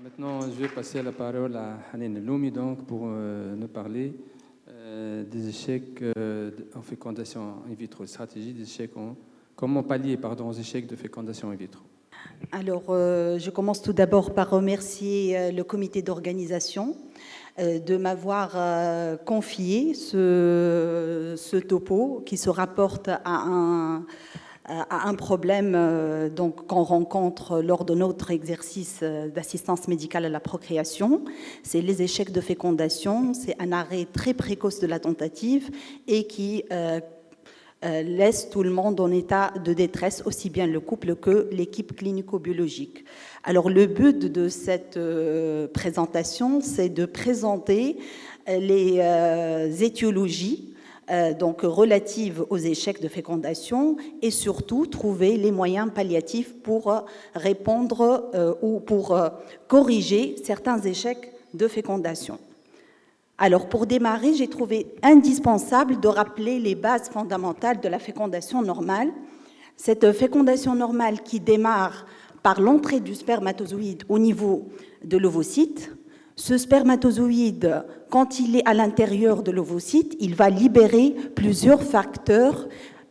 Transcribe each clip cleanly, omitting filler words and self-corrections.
Maintenant, je vais passer la parole à Hanen Loumi donc, pour nous parler des échecs en fécondation in vitro, stratégie des échecs comment pallier aux échecs de fécondation in vitro. Alors, je commence tout d'abord par remercier le comité d'organisation de m'avoir confié ce topo qui se rapporte à un problème qu'on rencontre lors de notre exercice d'assistance médicale à la procréation. C'est les échecs de fécondation. C'est un arrêt très précoce de la tentative et qui laisse tout le monde en état de détresse, aussi bien le couple que l'équipe clinico-biologique. Alors, le but de cette présentation, c'est de présenter les étiologies donc relatives aux échecs de fécondation et surtout trouver les moyens palliatifs pour répondre ou pour corriger certains échecs de fécondation. Alors, pour démarrer, j'ai trouvé indispensable de rappeler les bases fondamentales de la fécondation normale. Cette fécondation normale qui démarre par l'entrée du spermatozoïde au niveau de l'ovocyte. Ce spermatozoïde, quand il est à l'intérieur de l'ovocyte, il va libérer plusieurs facteurs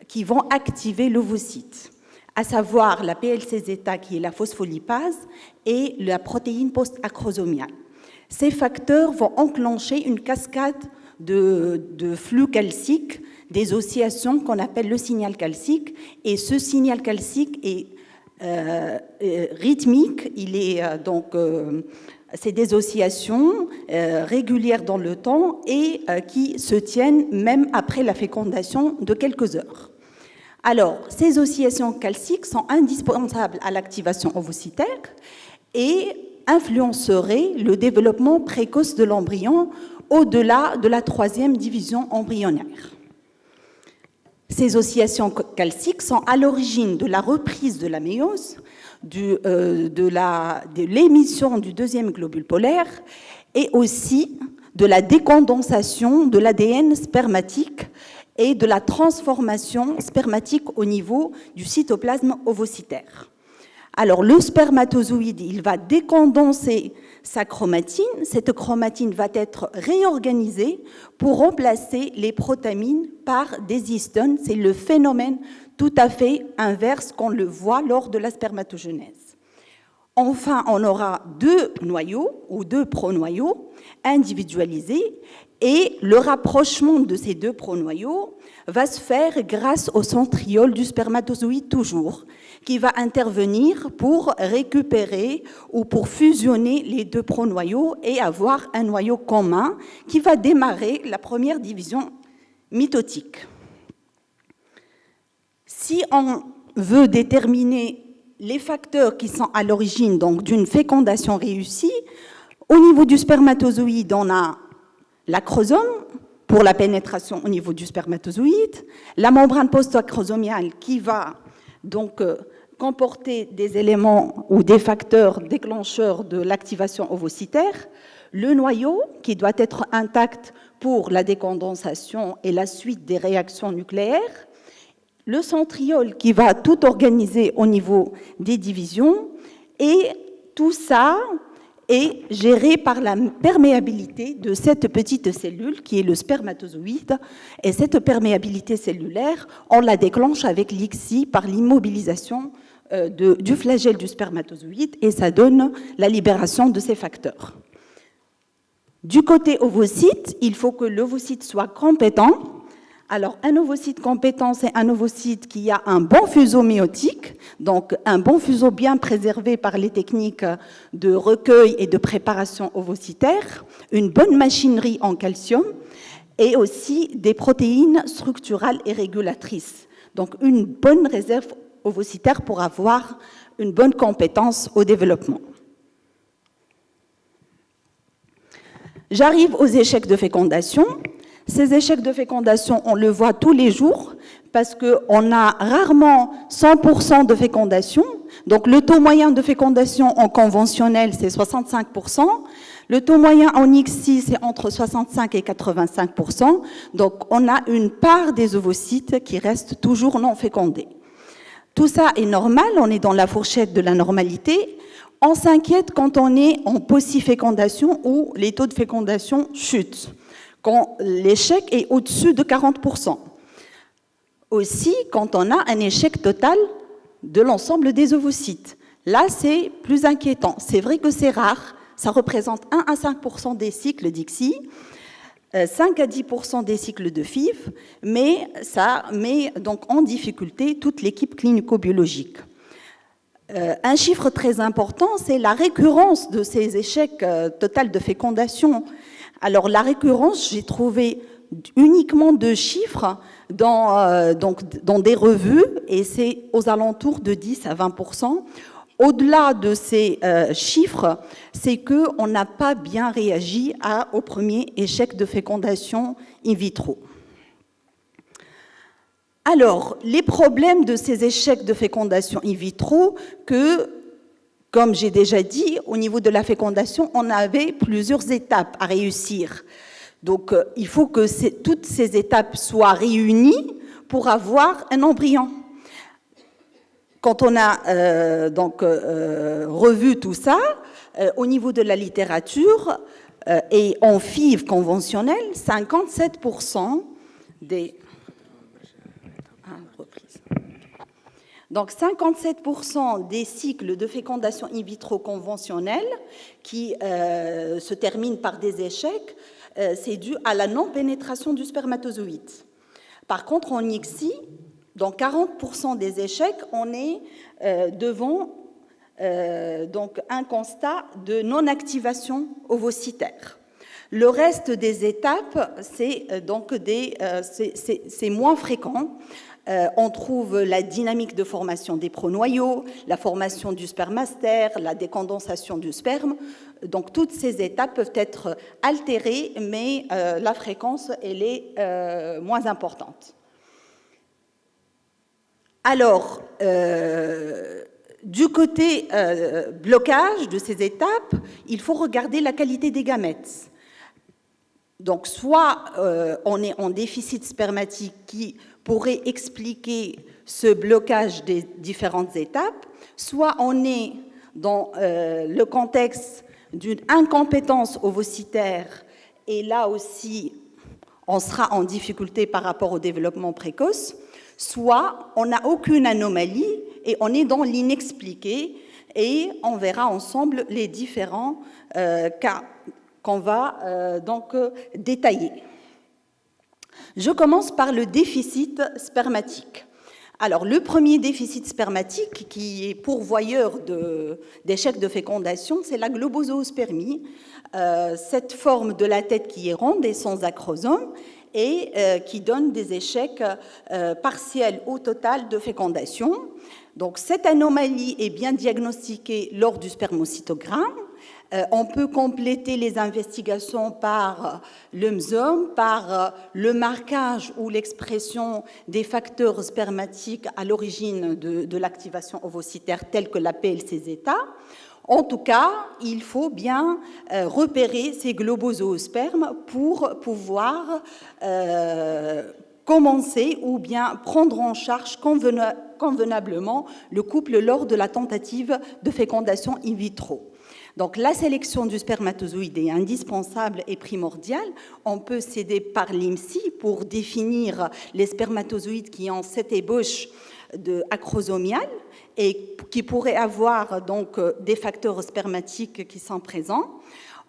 qui vont activer l'ovocyte, à savoir la PLC-zeta qui est la phospholipase et la protéine post-acrosomiale. Ces facteurs vont enclencher une cascade de flux calcique, des oscillations qu'on appelle le signal calcique. Et ce signal calcique est rythmique, c'est des oscillations régulières dans le temps et qui se tiennent même après la fécondation de quelques heures. Alors, ces oscillations calciques sont indispensables à l'activation ovocytaire et influencerait le développement précoce de l'embryon au-delà de la 3e division embryonnaire. Ces oscillations calciques sont à l'origine de la reprise de la méiose, de l'émission du 2e globule polaire et aussi de la décondensation de l'ADN spermatique et de la transformation spermatique au niveau du cytoplasme ovocytaire. Alors, le spermatozoïde, il va décondenser sa chromatine. Cette chromatine va être réorganisée pour remplacer les protamines par des histones. C'est le phénomène tout à fait inverse qu'on le voit lors de la spermatogenèse. Enfin, on aura 2 noyaux ou 2 pronoyaux individualisés et le rapprochement de ces 2 pronoyaux va se faire grâce au centriole du spermatozoïde toujours, qui va intervenir pour récupérer ou pour fusionner les 2 pronoyaux et avoir un noyau commun qui va démarrer la première division mitotique. Si on veut déterminer les facteurs qui sont à l'origine d'une fécondation réussie, au niveau du spermatozoïde, on a l'acrosome pour la pénétration au niveau du spermatozoïde, la membrane post-acrosomiale qui va donc comporter des éléments ou des facteurs déclencheurs de l'activation ovocytaire, le noyau qui doit être intact pour la décondensation et la suite des réactions nucléaires, le centriole qui va tout organiser au niveau des divisions et tout ça est géré par la perméabilité de cette petite cellule qui est le spermatozoïde. Et cette perméabilité cellulaire, on la déclenche avec l'ICSI par l'immobilisation du flagelle du spermatozoïde et ça donne la libération de ces facteurs. Du côté ovocyte, il faut que l'ovocyte soit compétent. Alors, un ovocyte compétent, c'est un ovocyte qui a un bon fuseau méiotique, donc un bon fuseau bien préservé par les techniques de recueil et de préparation ovocytaire, une bonne machinerie en calcium et aussi des protéines structurales et régulatrices. Donc, une bonne réserve ovocytaire pour avoir une bonne compétence au développement. J'arrive aux échecs de fécondation. Ces échecs de fécondation, on le voit tous les jours parce qu'on a rarement 100% de fécondation. Donc, le taux moyen de fécondation en conventionnel, c'est 65%. Le taux moyen en ICSI, c'est entre 65 et 85%. Donc, on a une part des ovocytes qui restent toujours non fécondés. Tout ça est normal, on est dans la fourchette de la normalité. On s'inquiète quand on est en possifécondation où les taux de fécondation chutent, quand l'échec est au-dessus de 40%. Aussi, quand on a un échec total de l'ensemble des ovocytes. Là, c'est plus inquiétant. C'est vrai que c'est rare, ça représente 1 à 5% des cycles d'ICSI, 5 à 10% des cycles de FIV, mais ça met donc en difficulté toute l'équipe clinico-biologique. Un chiffre très important, c'est la récurrence de ces échecs totaux de fécondation. Alors la récurrence, j'ai trouvé uniquement 2 chiffres dans des revues, et c'est aux alentours de 10 à 20%. Au-delà de ces chiffres, c'est qu'on n'a pas bien réagi au premier échec de fécondation in vitro. Alors, les problèmes de ces échecs de fécondation in vitro, que, comme j'ai déjà dit, au niveau de la fécondation, on avait plusieurs étapes à réussir. Donc, il faut que toutes ces étapes soient réunies pour avoir un embryon. Quand on a revu tout ça, au niveau de la littérature et en FIV conventionnel, 57% des... Donc 57% des cycles de fécondation in vitro conventionnels qui se terminent par des échecs, c'est dû à la non-pénétration du spermatozoïde. Par contre, en ICSI, dans 40% des échecs, on est devant donc un constat de non-activation ovocytaire. Le reste des étapes, c'est moins fréquent. On trouve la dynamique de formation des pronoyaux, la formation du spermastère, la décondensation du sperme. Donc toutes ces étapes peuvent être altérées, mais la fréquence elle est moins importante. Alors, du côté blocage de ces étapes, il faut regarder la qualité des gamètes. Donc, soit on est en déficit spermatique qui pourrait expliquer ce blocage des différentes étapes, soit on est dans le contexte d'une incompétence ovocytaire, et là aussi, on sera en difficulté par rapport au développement précoce, soit on n'a aucune anomalie et on est dans l'inexpliqué, et on verra ensemble les différents cas qu'on va détailler. Je commence par le déficit spermatique. Alors, le premier déficit spermatique qui est pourvoyeur d'échecs de fécondation, c'est la globozoospermie, cette forme de la tête qui est ronde et sans acrosome, et qui donne des échecs partiels ou total de fécondation. Donc, cette anomalie est bien diagnostiquée lors du spermocytogramme. On peut compléter les investigations par le MSOM, par le marquage ou l'expression des facteurs spermatiques à l'origine de l'activation ovocytaire telle que la PLC-zeta. En tout cas, il faut bien repérer ces globozoospermes pour pouvoir commencer ou bien prendre en charge convenablement le couple lors de la tentative de fécondation in vitro. Donc, la sélection du spermatozoïde est indispensable et primordiale. On peut s'aider par l'IMSI pour définir les spermatozoïdes qui ont cette ébauche acrosomiale et qui pourraient avoir donc des facteurs spermatiques qui sont présents.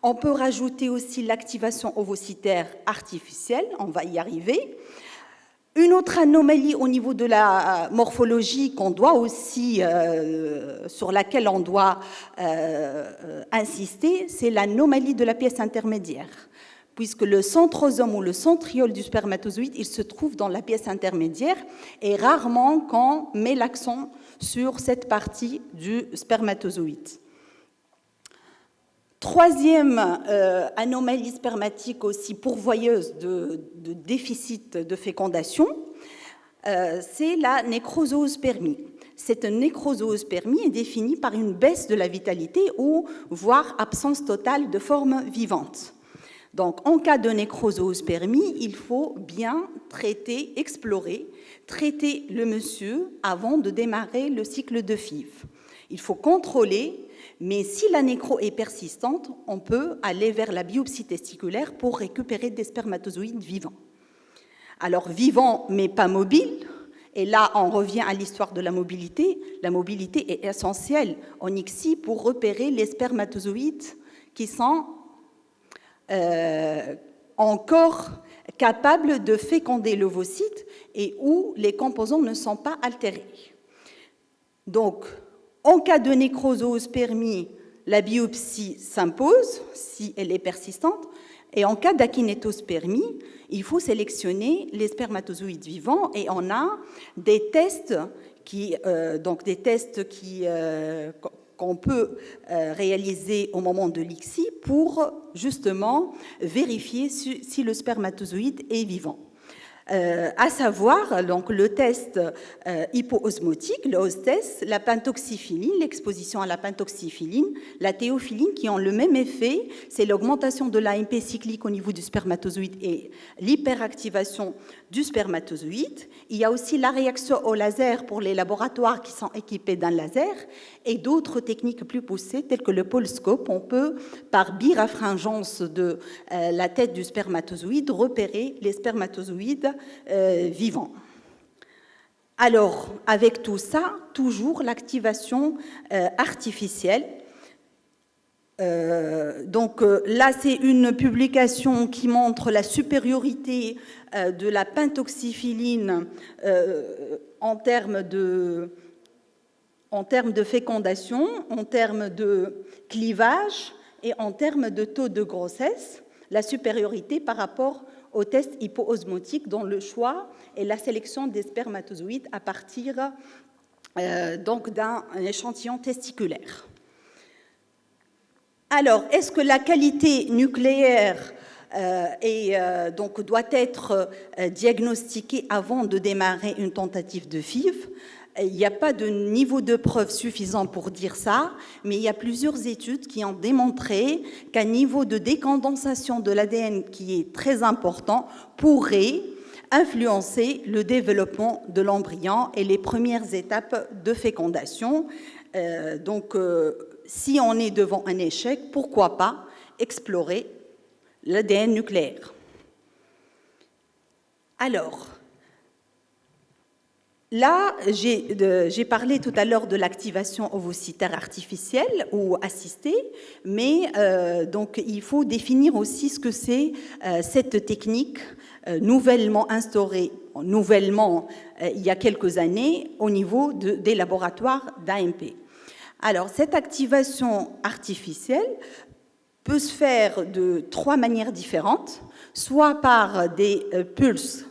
On peut rajouter aussi l'activation ovocytaire artificielle, on va y arriver. Une autre anomalie au niveau de la morphologie qu'on doit aussi, sur laquelle on doit insister, c'est l'anomalie de la pièce intermédiaire, puisque le centrosome ou le centriole du spermatozoïde, il se trouve dans la pièce intermédiaire, et rarement qu'on met l'accent sur cette partie du spermatozoïde. Troisième anomalie spermatique aussi pourvoyeuse de déficit de fécondation, c'est la nécrozoospermie. Cette nécrozoospermie est définie par une baisse de la vitalité ou voire absence totale de forme vivante. Donc, en cas de nécrozoospermie, il faut bien traiter le monsieur avant de démarrer le cycle de FIV. Il faut contrôler Mais si la nécro est persistante, on peut aller vers la biopsie testiculaire pour récupérer des spermatozoïdes vivants. Alors vivants mais pas mobiles, et là on revient à l'histoire de la mobilité. La mobilité est essentielle en ICSI pour repérer les spermatozoïdes qui sont encore capables de féconder l'ovocyte et où les composants ne sont pas altérés. Donc, en cas de nécrozoospermie, la biopsie s'impose si elle est persistante, et en cas d'akinétospermie, il faut sélectionner les spermatozoïdes vivants, et on a des tests qu'on peut réaliser au moment de l'ICSI pour justement vérifier si le spermatozoïde est vivant. À savoir donc le test hypoosmotique, le OSTES, la pentoxyphiline, l'exposition à la pentoxyphiline, la théophiline, qui ont le même effet, c'est l'augmentation de l'AMP cyclique au niveau du spermatozoïde et l'hyperactivation du spermatozoïde. Il y a aussi la réaction au laser pour les laboratoires qui sont équipés d'un laser et d'autres techniques plus poussées telles que le polscope. On peut, par birefringence de la tête du spermatozoïde, repérer les spermatozoïdes vivants. Alors, avec tout ça, toujours l'activation artificielle. Là, c'est une publication qui montre la supériorité de la pentoxyphiline en termes de fécondation, en termes de clivage et en termes de taux de grossesse, la supériorité par rapport au test hypoosmotique dans le choix et la sélection des spermatozoïdes à partir d'un échantillon testiculaire. Alors, est-ce que la qualité nucléaire doit être diagnostiquée avant de démarrer une tentative de FIV? Il n'y a pas de niveau de preuve suffisant pour dire ça, mais il y a plusieurs études qui ont démontré qu'un niveau de décondensation de l'ADN qui est très important pourrait influencer le développement de l'embryon et les premières étapes de fécondation. Si on est devant un échec, pourquoi pas explorer l'ADN nucléaire? Alors, là, j'ai parlé tout à l'heure de l'activation ovocytaire artificielle ou assistée, mais il faut définir aussi ce que c'est cette technique nouvellement instaurée, il y a quelques années au niveau des laboratoires d'AMP. Alors, cette activation artificielle peut se faire de 3 manières différentes, soit par des pulses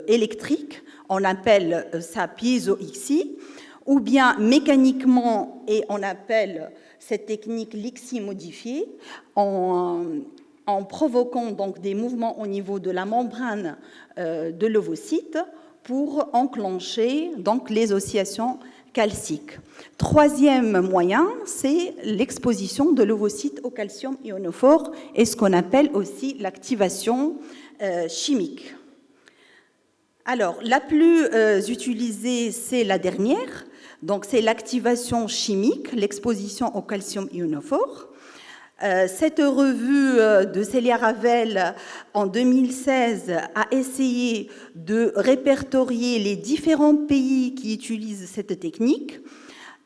électriques, on appelle ça piézo-ICSI, ou bien mécaniquement, et on appelle cette technique l'ICSI modifiée, en provoquant donc des mouvements au niveau de la membrane de l'ovocyte pour enclencher donc les oscillations calciques. Troisième moyen, c'est l'exposition de l'ovocyte au calcium ionophore et ce qu'on appelle aussi l'activation chimique. Alors, la plus utilisée, c'est la dernière, donc c'est l'activation chimique, l'exposition au calcium ionophore. Cette revue de Célia Ravel en 2016 a essayé de répertorier les différents pays qui utilisent cette technique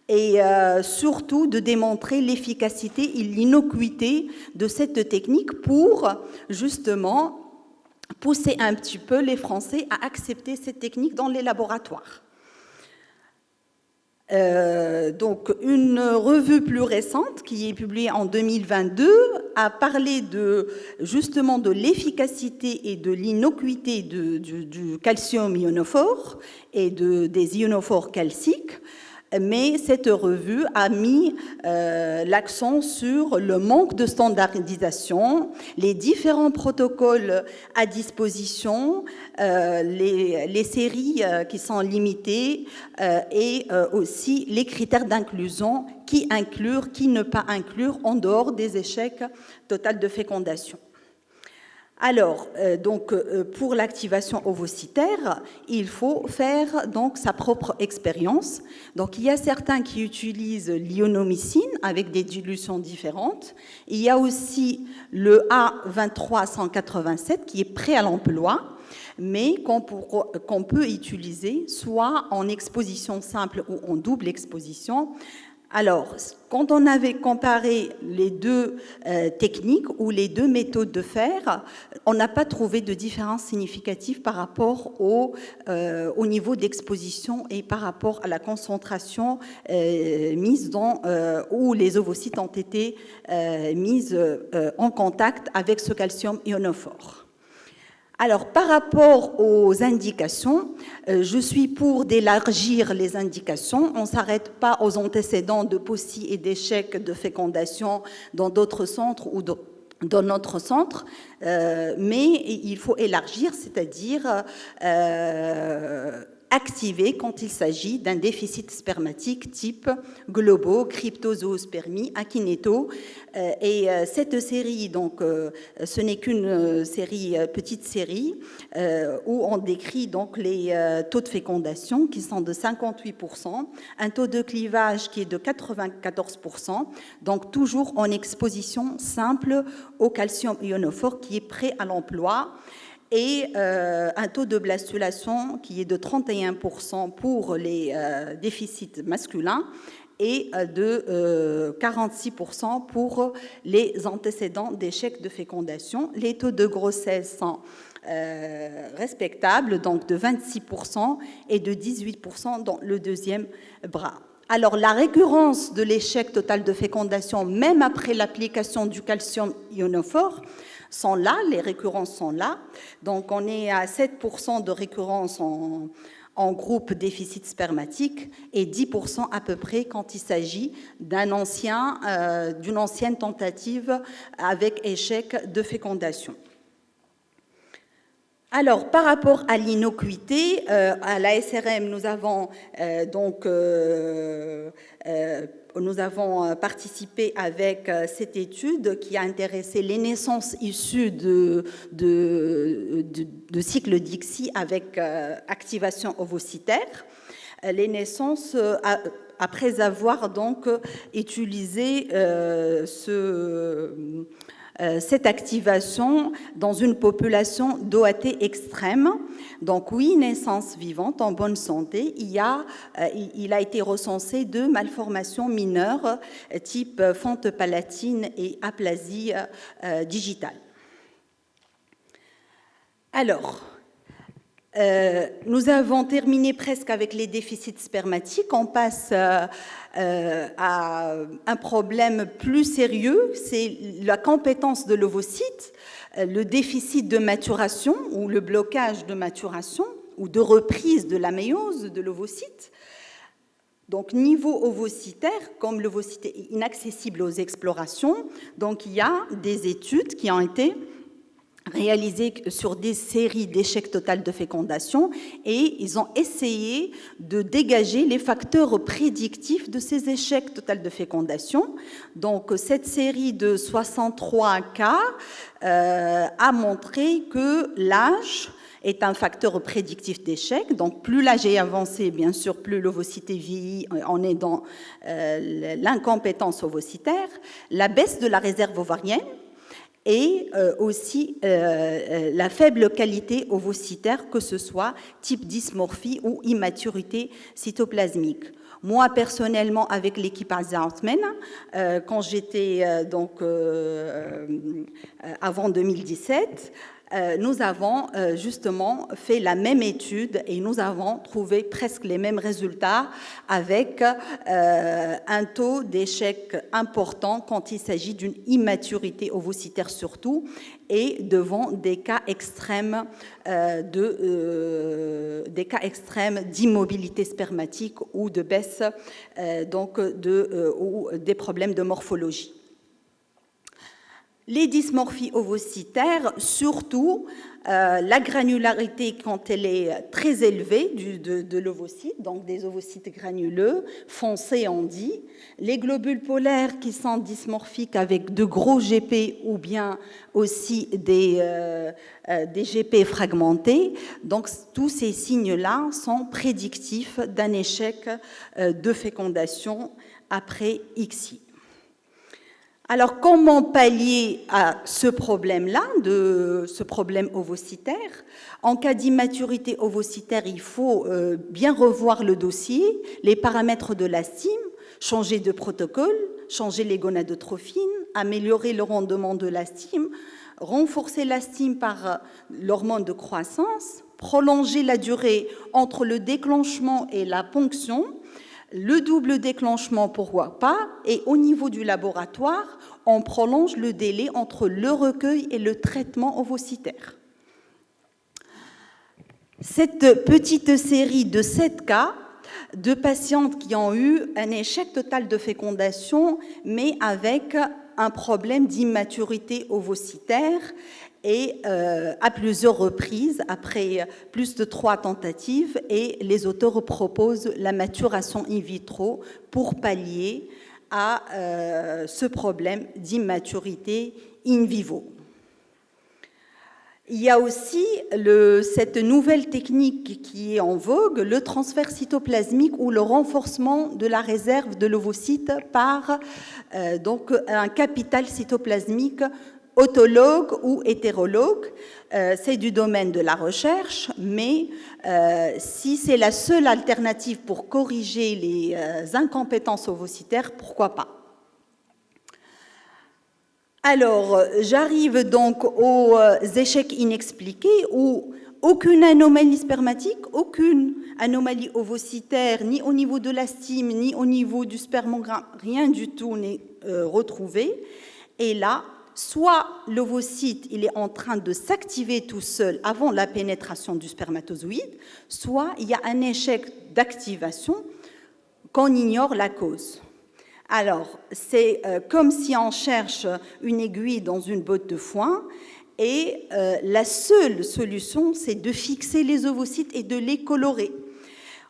et surtout de démontrer l'efficacité et l'innocuité de cette technique pour justement pousser un petit peu les Français à accepter cette technique dans les laboratoires. Une revue plus récente, qui est publiée en 2022, a parlé justement de l'efficacité et de l'innocuité du calcium ionophore et des ionophores calciques, mais cette revue a mis l'accent sur le manque de standardisation, les différents protocoles à disposition, les séries qui sont limitées et aussi les critères d'inclusion, qui inclure, qui ne pas inclure, en dehors des échecs totaux de fécondation. Alors, pour l'activation ovocytaire, il faut faire donc sa propre expérience. Donc, il y a certains qui utilisent l'ionomycine avec des dilutions différentes. Il y a aussi le A23187 qui est prêt à l'emploi, mais qu'on peut utiliser soit en exposition simple ou en double exposition. Alors, quand on avait comparé les deux techniques ou les deux méthodes de faire, on n'a pas trouvé de différence significative par rapport au niveau d'exposition et par rapport à la concentration mise où les ovocytes ont été mises en contact avec ce calcium ionophore. Alors, par rapport aux indications, je suis pour d'élargir les indications. On ne s'arrête pas aux antécédents de POCI et d'échecs de fécondation dans d'autres centres ou dans notre centre, mais il faut élargir, c'est-à-dire activer quand il s'agit d'un déficit spermatique type globo, cryptozoospermie, akineto. Et cette série, donc, ce n'est qu'une petite série, où on décrit donc les taux de fécondation qui sont de 58%, un taux de clivage qui est de 94%, donc toujours en exposition simple au calcium ionophore qui est prêt à l'emploi, et un taux de blastulation qui est de 31% pour les déficits masculins et de 46% pour les antécédents d'échec de fécondation. Les taux de grossesse sont respectables, donc de 26% et de 18% dans le deuxième bras. Alors, la récurrence de l'échec total de fécondation, même après l'application du calcium ionophore, sont là, les récurrences sont là. Donc, on est à 7% de récurrence en groupe déficit spermatique et 10% à peu près quand il s'agit d'une ancienne tentative avec échec de fécondation. Alors, par rapport à l'innocuité, à la SRM, nous avons nous avons participé avec cette étude qui a intéressé les naissances issues de cycle Dixi avec activation ovocytaire. Les naissances, après avoir donc utilisé cette activation dans une population d'OAT extrême. Donc, 8 naissances vivantes en bonne santé. Il a été recensé 2 malformations mineures type fente palatine et aplasie digitale. Alors, nous avons terminé presque avec les déficits spermatiques. On passe à un problème plus sérieux, c'est la compétence de l'ovocyte, le déficit de maturation ou le blocage de maturation ou de reprise de la méiose de l'ovocyte. Donc, niveau ovocytaire, comme l'ovocyte est inaccessible aux explorations, donc il y a des études qui ont été réalisées sur des séries d'échecs total de fécondation et ils ont essayé de dégager les facteurs prédictifs de ces échecs total de fécondation. Donc, cette série de 63 cas a montré que l'âge est un facteur prédictif d'échec. Donc, plus l'âge est avancé, bien sûr, plus l'ovocyte vieillit, on est dans l'incompétence ovocytaire, la baisse de la réserve ovarienne, et aussi la faible qualité ovocytaire, que ce soit type dysmorphie ou immaturité cytoplasmique. Moi, personnellement, avec l'équipe Aza-Hartmann, quand j'étais avant 2017, nous avons justement fait la même étude et nous avons trouvé presque les mêmes résultats avec un taux d'échec important quand il s'agit d'une immaturité ovocytaire surtout et devant des cas extrêmes d'immobilité spermatique ou de baisse ou des problèmes de morphologie. Les dysmorphies ovocytaires, surtout la granularité quand elle est très élevée de l'ovocyte, donc des ovocytes granuleux, foncés on dit, les globules polaires qui sont dysmorphiques avec de gros GP ou bien aussi des GP fragmentés. Donc tous ces signes-là sont prédictifs d'un échec de fécondation après ICSI. Alors, comment pallier à ce problème-là, de ce problème ovocytaire? En cas d'immaturité ovocytaire, il faut bien revoir le dossier, les paramètres de la stime, changer de protocole, changer les gonadotrophines, améliorer le rendement de la stime, renforcer la stime par l'hormone de croissance, prolonger la durée entre le déclenchement et la ponction, le double déclenchement, pourquoi pas, et au niveau du laboratoire, on prolonge le délai entre le recueil et le traitement ovocytaire. Cette petite série de 7 cas de patientes qui ont eu un échec total de fécondation, mais avec un problème d'immaturité ovocytaire, et à plusieurs reprises, après plus de 3 tentatives, et les auteurs proposent la maturation in vitro pour pallier à ce problème d'immaturité in vivo. Il y a aussi cette nouvelle technique qui est en vogue, le transfert cytoplasmique ou le renforcement de la réserve de l'ovocyte par donc un capital cytoplasmique autologue ou hétérologue. C'est du domaine de la recherche, mais si c'est la seule alternative pour corriger les incompétences ovocytaires, pourquoi pas? Alors, j'arrive donc aux échecs inexpliqués où aucune anomalie spermatique, aucune anomalie ovocytaire, ni au niveau de la stime, ni au niveau du spermogramme, rien du tout n'est retrouvé. Et là, soit l'ovocyte il est en train de s'activer tout seul avant la pénétration du spermatozoïde, soit il y a un échec d'activation qu'on ignore la cause. Alors, c'est comme si on cherche une aiguille dans une botte de foin et la seule solution, c'est de fixer les ovocytes et de les colorer.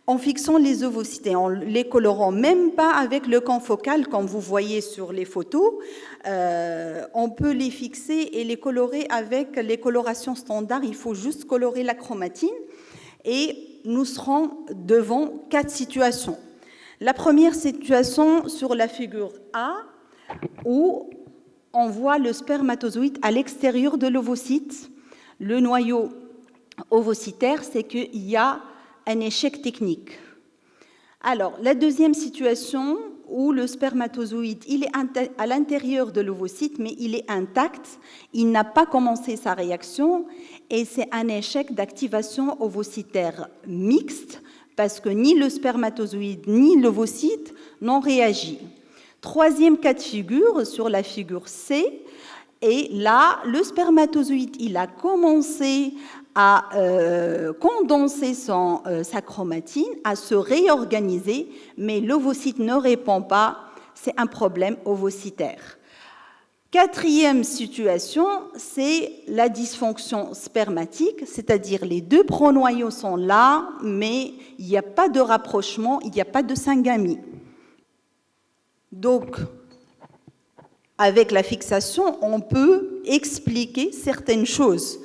En fixant les ovocytes et en les colorant même pas avec le confocal, comme vous voyez sur les photos, on peut les fixer et les colorer avec les colorations standards. Il faut juste colorer la chromatine et nous serons devant 4 situations. La première situation sur la figure A, où on voit le spermatozoïde à l'extérieur de l'ovocyte. Le noyau ovocytaire, c'est qu'il y a un échec technique. Alors, la deuxième situation où le spermatozoïde, il est à l'intérieur de l'ovocyte, mais il est intact, il n'a pas commencé sa réaction, et c'est un échec d'activation ovocytaire mixte, parce que ni le spermatozoïde ni l'ovocyte n'ont réagi. Troisième cas de figure, sur la figure C, et là, le spermatozoïde, il a commencé à condenser sa chromatine, à se réorganiser, mais l'ovocyte ne répond pas, c'est un problème ovocytaire. Quatrième situation, c'est la dysfonction spermatique, c'est-à-dire les 2 pronoyaux sont là, mais il n'y a pas de rapprochement, il n'y a pas de syngamie. Donc, avec la fixation, on peut expliquer certaines choses.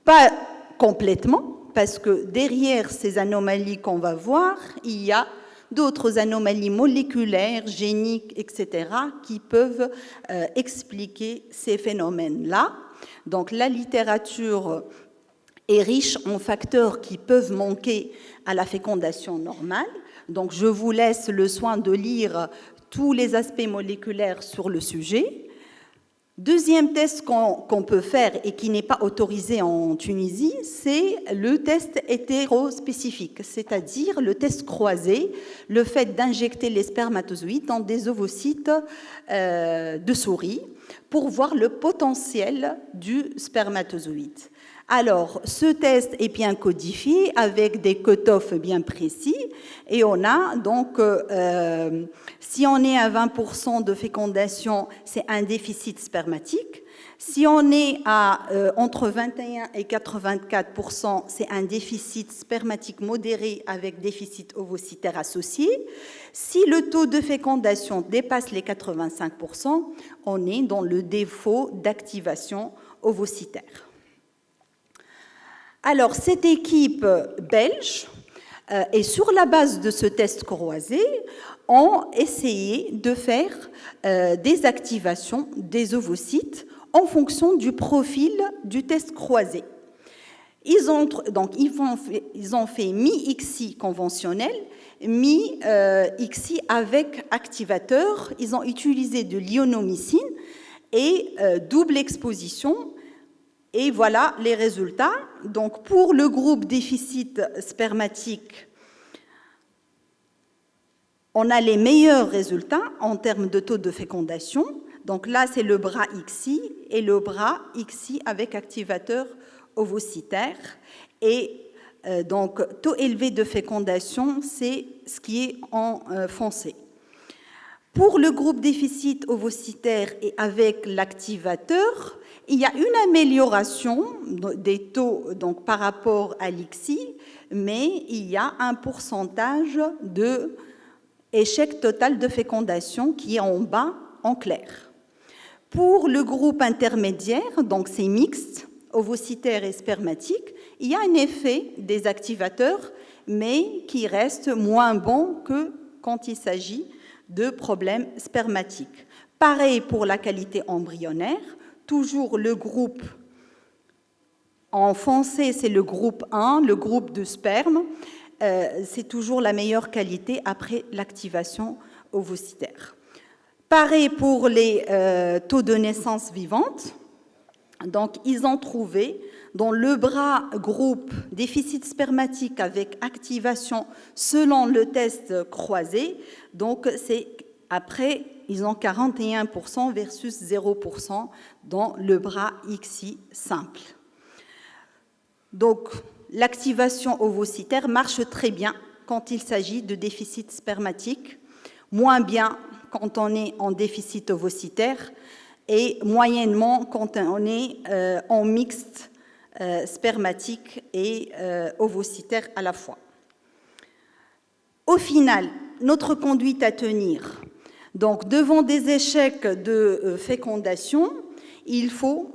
Pas complètement, parce que derrière ces anomalies qu'on va voir, il y a d'autres anomalies moléculaires, géniques, etc., qui peuvent expliquer ces phénomènes-là. Donc la littérature est riche en facteurs qui peuvent manquer à la fécondation normale. Donc je vous laisse le soin de lire tous les aspects moléculaires sur le sujet. Deuxième test qu'on peut faire et qui n'est pas autorisé en Tunisie, c'est le test hétérospécifique, c'est-à-dire le test croisé, le fait d'injecter les spermatozoïdes dans des ovocytes de souris pour voir le potentiel du spermatozoïde. Alors, ce test est bien codifié avec des cut-offs bien précis et on a donc, si on est à 20% de fécondation, c'est un déficit spermatique. Si on est à entre 21 et 84%, c'est un déficit spermatique modéré avec déficit ovocytaire associé. Si le taux de fécondation dépasse les 85%, on est dans le défaut d'activation ovocytaire. Alors, cette équipe belge, et sur la base de ce test croisé, ont essayé de faire des activations des ovocytes en fonction du profil du test croisé. Ils ont fait mi-ICSI conventionnel, mi-ICSI avec activateur. Ils ont utilisé de l'ionomycine et double exposition. Et voilà les résultats. Donc, pour le groupe déficit spermatique, on a les meilleurs résultats en termes de taux de fécondation. Donc là, c'est le bras ICSI et le bras ICSI avec activateur ovocytaire. Et donc, taux élevé de fécondation, c'est ce qui est en foncé. Pour le groupe déficit ovocytaire et avec l'activateur, il y a une amélioration des taux donc, par rapport à l'ICSI, mais il y a un pourcentage d'échec total de fécondation qui est en bas, en clair. Pour le groupe intermédiaire, donc c'est mixte, ovocytaire et spermatique, il y a un effet des activateurs, mais qui reste moins bon que quand il s'agit de problèmes spermatiques. Pareil pour la qualité embryonnaire, toujours le groupe en foncé, c'est le groupe 1, le groupe de sperme, c'est toujours la meilleure qualité après l'activation ovocytaire. Pareil pour les taux de naissance vivante. Donc, ils ont trouvé dans le bras groupe déficit spermatique avec activation selon le test croisé. Donc, c'est après, ils ont 41% versus 0% dans le bras ICSI simple. Donc, l'activation ovocytaire marche très bien quand il s'agit de déficit spermatique, moins bien quand on est en déficit ovocytaire et moyennement quand on est en mixte spermatique et ovocytaire à la fois. Au final, notre conduite à tenir. Donc, devant des échecs de fécondation, il faut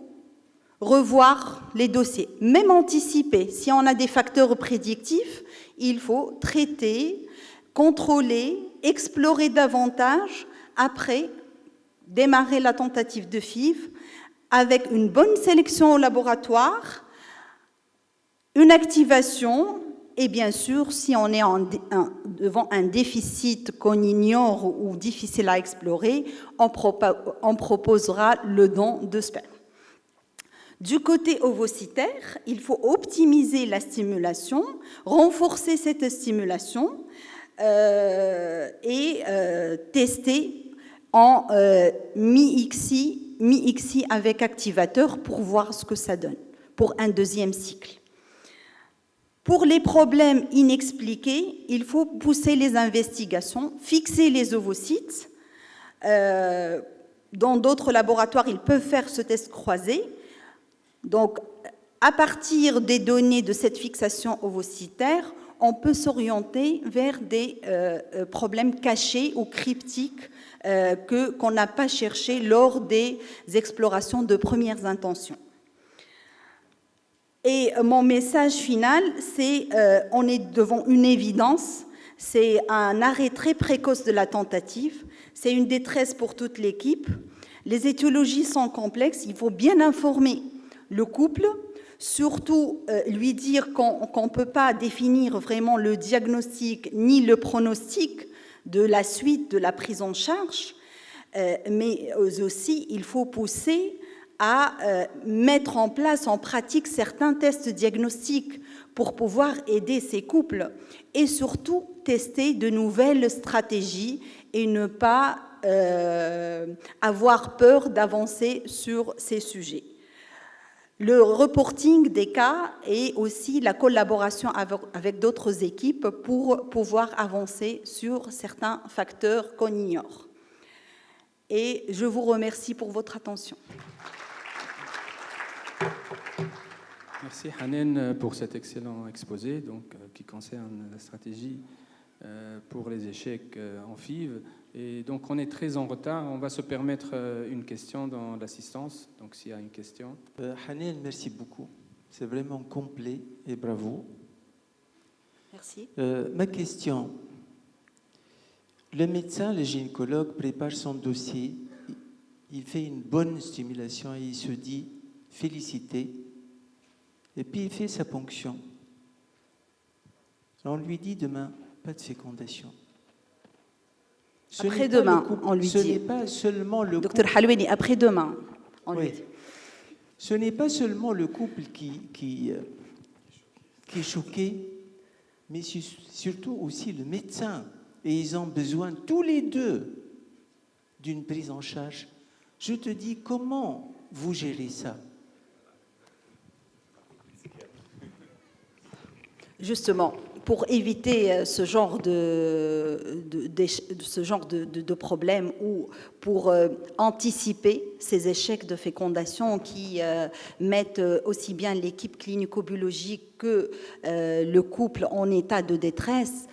revoir les dossiers, même anticiper. Si on a des facteurs prédictifs, il faut traiter, contrôler, explorer davantage, après démarrer la tentative de FIV avec une bonne sélection au laboratoire, une activation, et bien sûr, si on est devant un déficit qu'on ignore ou difficile à explorer, on proposera le don de sperme. Du côté ovocytaire, il faut optimiser la stimulation, renforcer cette stimulation et tester en mi-ICSI avec activateur pour voir ce que ça donne pour un deuxième cycle. Pour les problèmes inexpliqués, il faut pousser les investigations, fixer les ovocytes. Dans d'autres laboratoires, ils peuvent faire ce test croisé. Donc, à partir des données de cette fixation ovocytaire, on peut s'orienter vers des problèmes cachés ou cryptiques qu'on n'a pas cherchés lors des explorations de premières intentions. Et mon message final, c'est on est devant une évidence, c'est un arrêt très précoce de la tentative, c'est une détresse pour toute l'équipe. Les étiologies sont complexes, il faut bien informer le couple, surtout lui dire qu'on ne peut pas définir vraiment le diagnostic ni le pronostic de la suite de la prise en charge, mais aussi il faut pousser à mettre en place en pratique certains tests diagnostiques pour pouvoir aider ces couples et surtout tester de nouvelles stratégies et ne pas avoir peur d'avancer sur ces sujets. le reporting des cas et aussi la collaboration avec d'autres équipes pour pouvoir avancer sur certains facteurs qu'on ignore. Et je vous remercie pour votre attention. Merci Hanen pour cet excellent exposé qui concerne la stratégie pour les échecs en FIV. Et donc on est très en retard. On va se permettre une question dans l'assistance. Donc s'il y a une question. Hanen, merci beaucoup. C'est vraiment complet et bravo. Merci. Ma question. Le médecin, le gynécologue prépare son dossier. Il fait une bonne stimulation et il se dit félicité. Et puis il fait sa ponction. On lui dit demain, pas de fécondation. Après-demain, on lui dit. Ce n'est pas seulement le Docteur Halouini, après-demain, on lui oui. dit. Ce n'est pas seulement le couple qui est choqué, mais surtout aussi le médecin. Et ils ont besoin tous les deux d'une prise en charge. Je te dis, comment vous gérez ça? Justement, pour éviter ce genre de problème ou pour anticiper ces échecs de fécondation qui mettent aussi bien l'équipe clinico-biologique que le couple en état de détresse,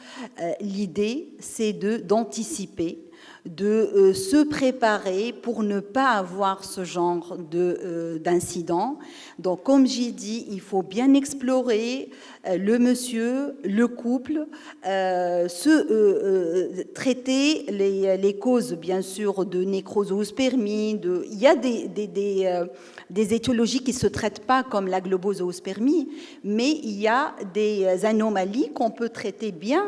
l'idée, c'est d'anticiper, de se préparer pour ne pas avoir ce genre d'incident. Donc, comme j'ai dit, il faut bien explorer le monsieur, le couple, traiter les causes, bien sûr, de nécrozoospermie. Il y a des étiologies qui ne se traitent pas comme la globozoospermie, mais il y a des anomalies qu'on peut traiter bien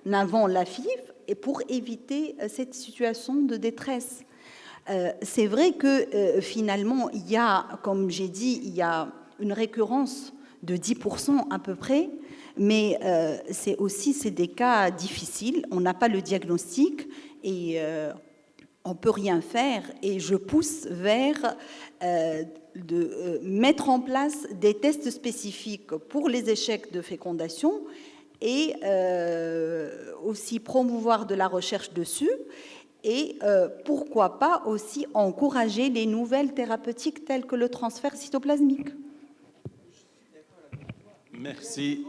avant la FIV et pour éviter cette situation de détresse. C'est vrai que finalement, il y a, comme j'ai dit, il y a une récurrence de 10% à peu près, mais c'est des cas difficiles. On n'a pas le diagnostic et on ne peut rien faire. Et je pousse vers de mettre en place des tests spécifiques pour les échecs de fécondation et aussi promouvoir de la recherche dessus et pourquoi pas aussi encourager les nouvelles thérapeutiques telles que le transfert cytoplasmique. Merci.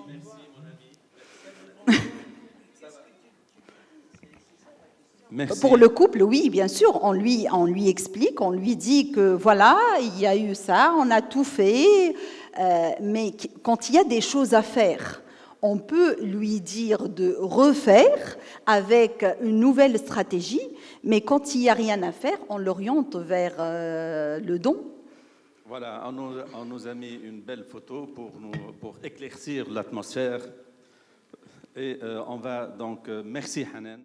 Merci. Pour le couple, oui, bien sûr, on lui explique, on lui dit que voilà, il y a eu ça, on a tout fait, mais quand il y a des choses à faire, on peut lui dire de refaire avec une nouvelle stratégie, mais quand il n'y a rien à faire, on l'oriente vers le don. Voilà, on nous a mis une belle photo pour éclaircir l'atmosphère. Et on va donc, merci Hanen.